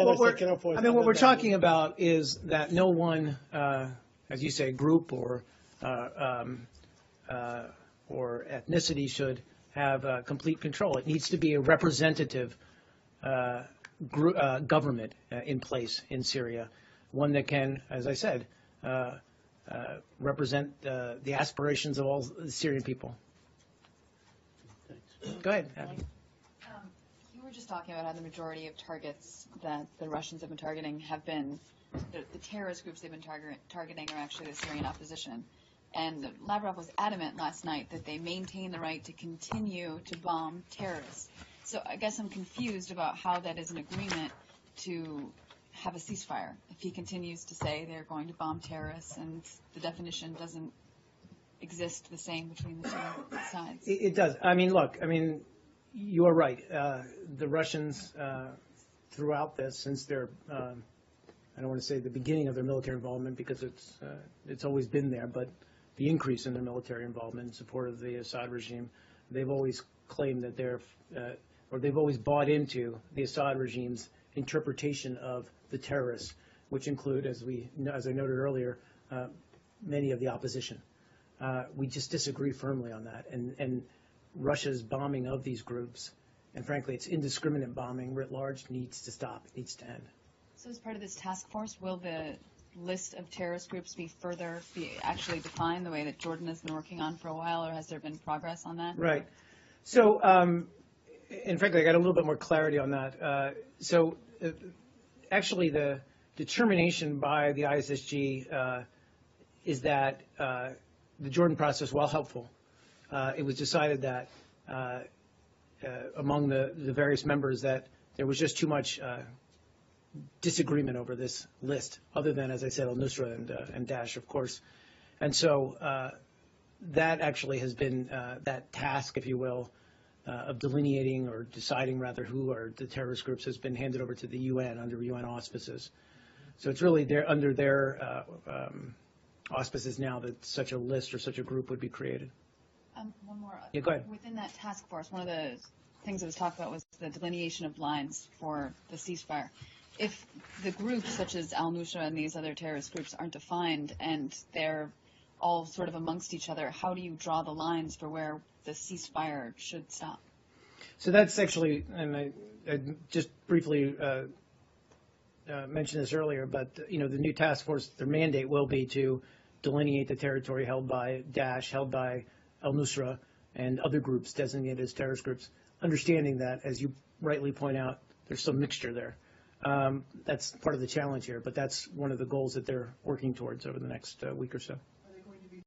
what we're talking about is that no one, as you say, group or ethnicity should have complete control. It needs to be a representative government in place in Syria, one that can, as I said, represent the aspirations of all the Syrian people. Go ahead, Abby. You were just talking about how the majority of targets that the Russians have been targeting have been the terrorist groups they've been targeting are actually the Syrian opposition. And Lavrov was adamant last night that they maintain the right to continue to bomb terrorists. So I guess I'm confused about how that is an agreement to have a ceasefire if he continues to say they're going to bomb terrorists and the definition doesn't exist the same between the two sides. It does. I mean, look, you are right. The Russians, throughout this, since their, I don't want to say the beginning of their military involvement because it's always been there, but the increase in their military involvement in support of the Assad regime, they've always claimed that they've always bought into the Assad regime's interpretation of the terrorists, which include, as I noted earlier, many of the opposition. We just disagree firmly on that, and Russia's bombing of these groups, and frankly, its indiscriminate bombing writ large, needs to stop. It needs to end. So as part of this task force, will the list of terrorist groups be actually defined the way that Jordan has been working on for a while, or has there been progress on that? Right. So, and frankly, I got a little bit more clarity on that. Actually, the determination by the ISSG is that the Jordan process, while helpful, it was decided that among the various members that there was just too much disagreement over this list, other than, as I said, al-Nusra and Daesh, of course. And so that actually has been that task, if you will, of delineating or deciding rather who are the terrorist groups has been handed over to the UN under UN auspices. So it's really under their auspices now that such a list or such a group would be created. One more. Yeah, go ahead. Within that task force, one of the things that was talked about was the delineation of lines for the ceasefire. If the groups such as al-Nusra and these other terrorist groups aren't defined and they're all sort of amongst each other, how do you draw the lines for where the ceasefire should stop? So that's actually, and I just briefly mentioned this earlier, but the new task force, their mandate will be to delineate the territory held by Daesh, held by al-Nusra, and other groups designated as terrorist groups, understanding that, as you rightly point out, there's some mixture there. That's part of the challenge here, but that's one of the goals that they're working towards over the next week or so.